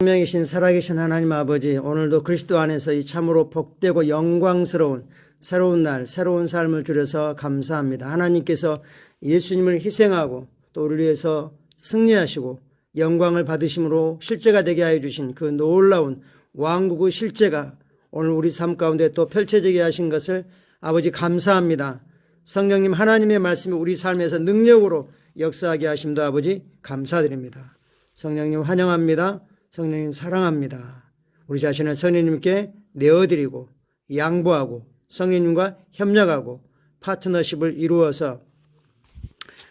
삼위이신 살아계신 하나님 아버지, 오늘도 그리스도 안에서 이 참으로 복되고 영광스러운 새로운 날, 새로운 삶을 주셔서 감사합니다. 하나님께서 예수님을 희생하고 또 우리를 위해서 승리하시고 영광을 받으심으로 실제가 되게 하여 주신 그 놀라운 왕국의 실제가 오늘 우리 삶 가운데 또 펼쳐지게 하신 것을 아버지 감사합니다. 성령님 하나님의 말씀이 우리 삶에서 능력으로 역사하게 하심도 아버지 감사드립니다. 성령님 환영합니다. 성령님 사랑합니다. 우리 자신을 성령님께 내어드리고 양보하고 성령님과 협력하고 파트너십을 이루어서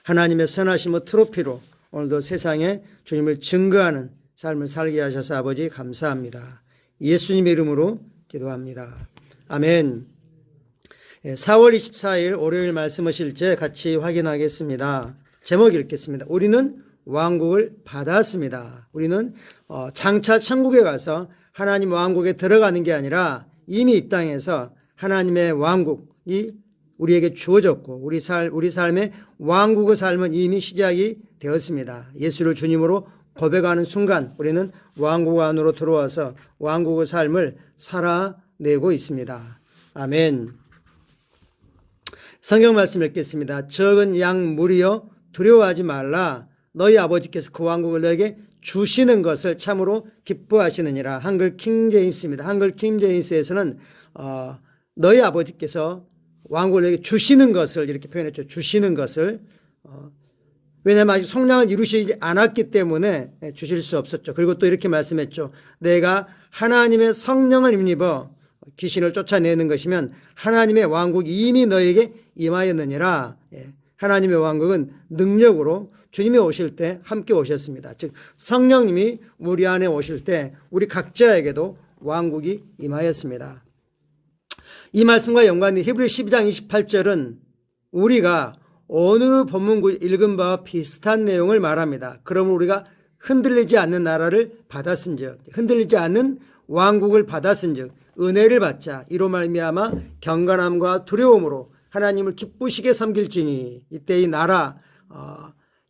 하나님의 선하심의 트로피로 오늘도 세상에 주님을 증거하는 삶을 살게 하셔서 아버지 감사합니다. 예수님의 이름으로 기도합니다. 아멘. 4월 24일 월요일 말씀의 실제 같이 확인하겠습니다. 제목 읽겠습니다. 우리는 왕국을 받았습니다. 우리는 장차 천국에 가서 하나님 왕국에 들어가는 게 아니라 이미 이 땅에서 하나님의 왕국이 우리에게 주어졌고 우리 삶의 왕국의 삶은 이미 시작이 되었습니다. 예수를 주님으로 고백하는 순간 우리는 왕국 안으로 들어와서 왕국의 삶을 살아내고 있습니다. 아멘. 성경 말씀 읽겠습니다. 적은 양 무리여 두려워하지 말라. 너희 아버지께서 그 왕국을 너에게 주시는 것을 참으로 기뻐하시느니라. 한글 킹제임스입니다. 한글 킹제임스에서는 너희 아버지께서 왕국을 너에게 주시는 것을 이렇게 표현했죠. 주시는 것을. 왜냐하면 아직 성량을 이루시지 않았기 때문에 주실 수 없었죠. 그리고 또 이렇게 말씀했죠. 내가 하나님의 성령을 힘입어 귀신을 쫓아내는 것이면 하나님의 왕국이 이미 너에게 임하였느니라. 하나님의 왕국은 능력으로 주님이 오실 때 함께 오셨습니다. 즉 성령님이 우리 안에 오실 때 우리 각자에게도 왕국이 임하였습니다. 이 말씀과 연관된 히브리 12장 28절은 우리가 오늘 본문 읽은 바와 비슷한 내용을 말합니다. 그러므로 우리가 흔들리지 않는 나라를 받았은즉, 흔들리지 않는 왕국을 받았은즉 은혜를 받자. 이로 말미암아 경건함과 두려움으로 하나님을 기쁘시게 섬길지니. 이때 이 나라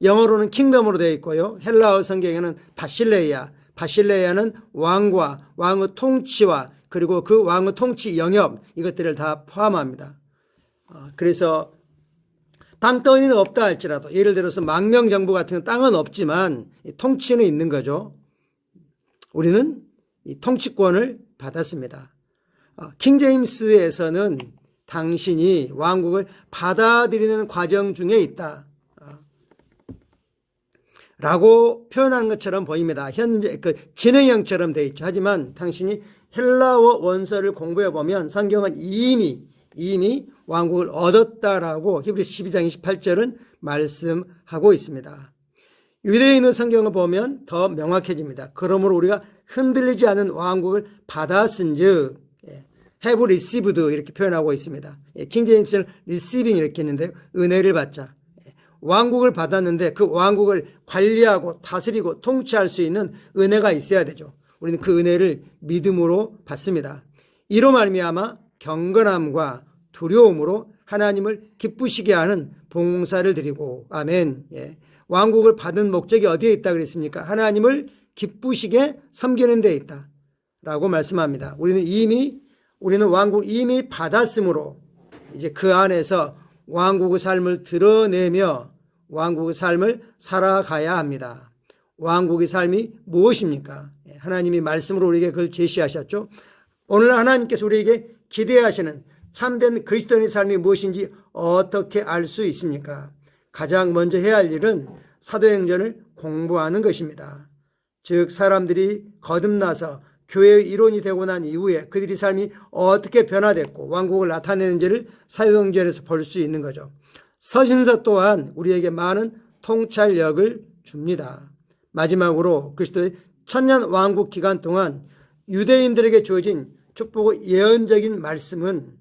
영어로는 킹덤으로 되어 있고요. 헬라어 성경에는 바실레이아, 바실레이아는 왕과 왕의 통치와 그리고 그 왕의 통치 영역 이것들을 다 포함합니다. 그래서 땅덩이는 없다 할지라도 예를 들어서 망명정부 같은 땅은 없지만 통치는 있는 거죠. 우리는 이 통치권을 받았습니다. 킹제임스에서는 당신이 왕국을 받아들이는 과정 중에 있다 라고 표현한 것처럼 보입니다. 현재 그 진행형처럼 되어 있죠. 하지만 당신이 헬라어 원서를 공부해 보면 성경은 이미 왕국을 얻었다라고 히브리 12장 28절은 말씀하고 있습니다. 유대인의 성경을 보면 더 명확해집니다. 그러므로 우리가 흔들리지 않은 왕국을 받았은즉 have received 이렇게 표현하고 있습니다. 킹제임스는 receiving 이렇게 했는데요. 은혜를 받자. 왕국을 받았는데 그 왕국을 관리하고 다스리고 통치할 수 있는 은혜가 있어야 되죠. 우리는 그 은혜를 믿음으로 받습니다. 이로 말미암아 경건함과 두려움으로 하나님을 기쁘시게 하는 봉사를 드리고 아멘. 왕국을 받은 목적이 어디에 있다 그랬습니까? 하나님을 기쁘시게 섬기는 데 있다 라고 말씀합니다. 우리는 왕국 이미 받았으므로 이제 그 안에서 왕국의 삶을 드러내며 왕국의 삶을 살아가야 합니다. 왕국의 삶이 무엇입니까? 하나님이 말씀으로 우리에게 그걸 제시하셨죠. 오늘 하나님께서 우리에게 기대하시는 참된 그리스도인의 삶이 무엇인지 어떻게 알 수 있습니까? 가장 먼저 해야 할 일은 사도행전을 공부하는 것입니다. 즉 사람들이 거듭나서 교회의 일원이 되고 난 이후에 그들의 삶이 어떻게 변화됐고 왕국을 나타내는지를 사도행전에서 볼 수 있는 거죠. 서신서 또한 우리에게 많은 통찰력을 줍니다. 마지막으로 그리스도의 천년 왕국 기간 동안 유대인들에게 주어진 축복의 예언적인 말씀은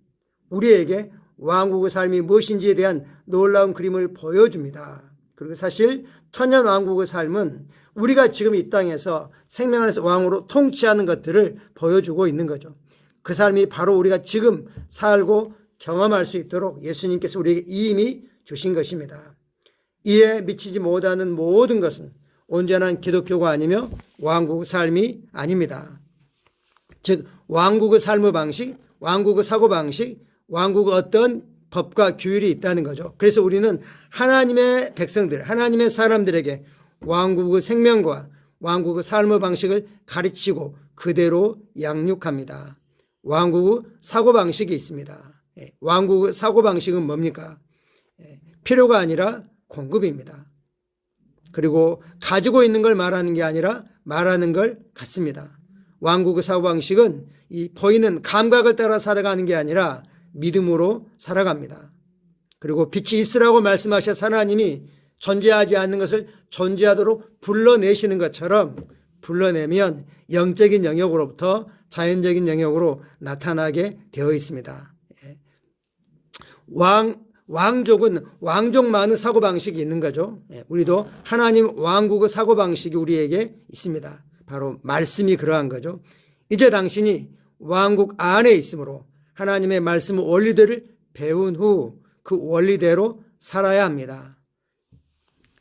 우리에게 왕국의 삶이 무엇인지에 대한 놀라운 그림을 보여줍니다. 그리고 사실 천년 왕국의 삶은 우리가 지금 이 땅에서 생명 안에서 왕으로 통치하는 것들을 보여주고 있는 거죠. 그 삶이 바로 우리가 지금 살고 경험할 수 있도록 예수님께서 우리에게 이미 주신 것입니다. 이에 미치지 못하는 모든 것은 온전한 기독교가 아니며 왕국의 삶이 아닙니다. 즉 왕국의 삶의 방식, 왕국의 사고방식, 왕국의 어떤 법과 규율이 있다는 거죠. 그래서 우리는 하나님의 백성들, 하나님의 사람들에게 왕국의 생명과 왕국의 삶의 방식을 가르치고 그대로 양육합니다. 왕국의 사고방식이 있습니다. 왕국의 사고방식은 뭡니까? 필요가 아니라 공급입니다. 그리고 가지고 있는 걸 말하는 게 아니라 말하는 걸 갖습니다. 왕국의 사고방식은 이 보이는 감각을 따라 살아가는 게 아니라 믿음으로 살아갑니다. 그리고 빛이 있으라고 말씀하셔서 하나님이 존재하지 않는 것을 존재하도록 불러내시는 것처럼 불러내면 영적인 영역으로부터 자연적인 영역으로 나타나게 되어 있습니다. 왕족은 왕족만의 사고방식이 있는 거죠. 우리도 하나님 왕국의 사고방식이 우리에게 있습니다. 바로 말씀이 그러한 거죠. 이제 당신이 왕국 안에 있으므로 하나님의 말씀 원리들을 배운 후 그 원리대로 살아야 합니다.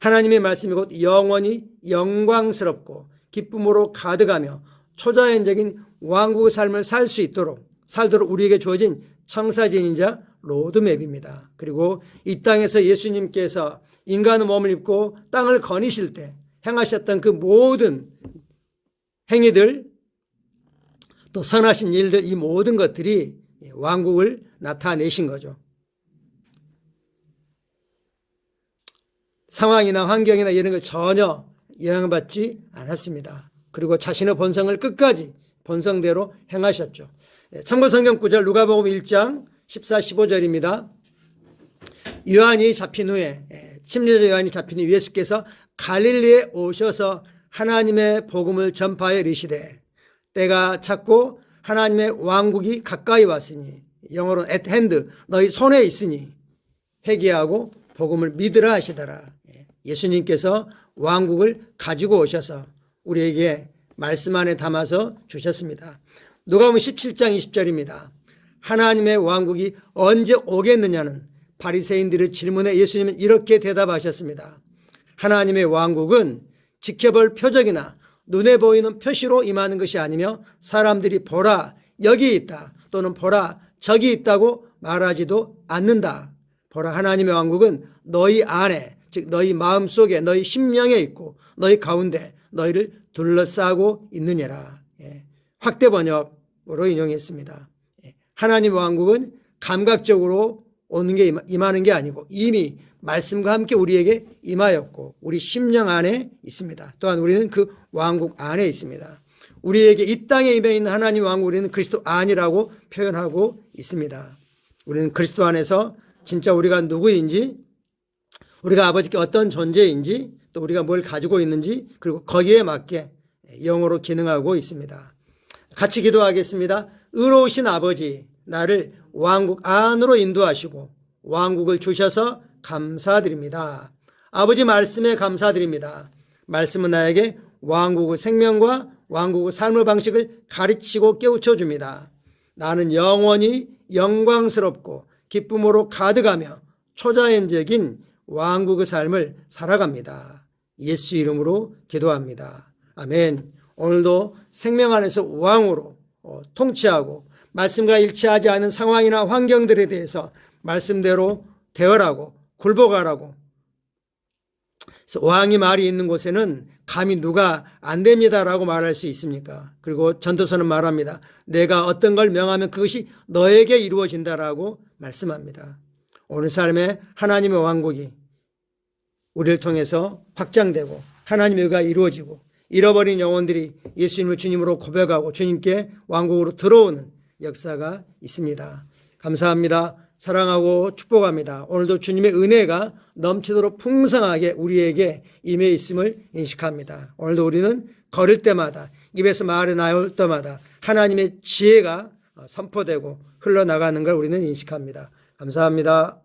하나님의 말씀이 곧 영원히 영광스럽고 기쁨으로 가득하며 초자연적인 왕국의 삶을 살도록 우리에게 주어진 청사진이자 로드맵입니다. 그리고 이 땅에서 예수님께서 인간의 몸을 입고 땅을 거니실 때 행하셨던 그 모든 행위들, 또 선하신 일들, 이 모든 것들이 왕국을 나타내신 거죠. 상황이나 환경이나 이런 걸 전혀 영향받지 않았습니다. 그리고 자신의 본성을 끝까지 본성대로 행하셨죠. 참고 성경 구절 누가복음 1장 14, 15절입니다. 요한이 잡힌 후에, 침례자 요한이 잡힌 후 예수께서 갈릴리에 오셔서 하나님의 복음을 전파하여 이르시되 때가 찼고 하나님의 왕국이 가까이 왔으니, 영어로는 at hand, 너희 손에 있으니 회개하고 복음을 믿으라 하시더라. 예수님께서 왕국을 가지고 오셔서 우리에게 말씀 안에 담아서 주셨습니다. 누가복음 17장 20절입니다. 하나님의 왕국이 언제 오겠느냐는 바리새인들의 질문에 예수님은 이렇게 대답하셨습니다. 하나님의 왕국은 지켜볼 표적이나 눈에 보이는 표시로 임하는 것이 아니며 사람들이 보라 여기 있다 또는 보라 저기 있다고 말하지도 않는다. 보라 하나님의 왕국은 너희 안에, 즉 너희 마음속에, 너희 심령에 있고 너희 가운데 너희를 둘러싸고 있느니라. 확대 번역으로 인용했습니다. 하나님의 왕국은 감각적으로 오는 게 임하는 게 아니고 이미 말씀과 함께 우리에게 임하였고 우리 심령 안에 있습니다. 또한 우리는 그 왕국 안에 있습니다. 우리에게 이 땅에 임해 있는 하나님 왕국, 우리는 그리스도 안이라고 표현하고 있습니다. 우리는 그리스도 안에서 진짜 우리가 누구인지, 우리가 아버지께 어떤 존재인지, 또 우리가 뭘 가지고 있는지, 그리고 거기에 맞게 영으로 기능하고 있습니다. 같이 기도하겠습니다. 의로우신 아버지, 나를 왕국 안으로 인도하시고 왕국을 주셔서 감사드립니다. 아버지 말씀에 감사드립니다. 말씀은 나에게 왕국의 생명과 왕국의 삶의 방식을 가르치고 깨우쳐 줍니다. 나는 영원히 영광스럽고 기쁨으로 가득하며 초자연적인 왕국의 삶을 살아갑니다. 예수 이름으로 기도합니다. 아멘. 오늘도 생명 안에서 왕으로 통치하고 말씀과 일치하지 않은 상황이나 환경들에 대해서 말씀대로 대언하고 굴복하라고. 그래서 왕이 말이 있는 곳에는 감히 누가 안 됩니다라고 말할 수 있습니까? 그리고 전도서는 말합니다. 내가 어떤 걸 명하면 그것이 너에게 이루어진다라고 말씀합니다. 오늘 삶에 하나님의 왕국이 우리를 통해서 확장되고 하나님의 의가 이루어지고 잃어버린 영혼들이 예수님을 주님으로 고백하고 주님께 왕국으로 들어오는 역사가 있습니다. 감사합니다. 사랑하고 축복합니다. 오늘도 주님의 은혜가 넘치도록 풍성하게 우리에게 임해 있음을 인식합니다. 오늘도 우리는 걸을 때마다 입에서 말이 나올 때마다 하나님의 지혜가 선포되고 흘러나가는 걸 우리는 인식합니다. 감사합니다.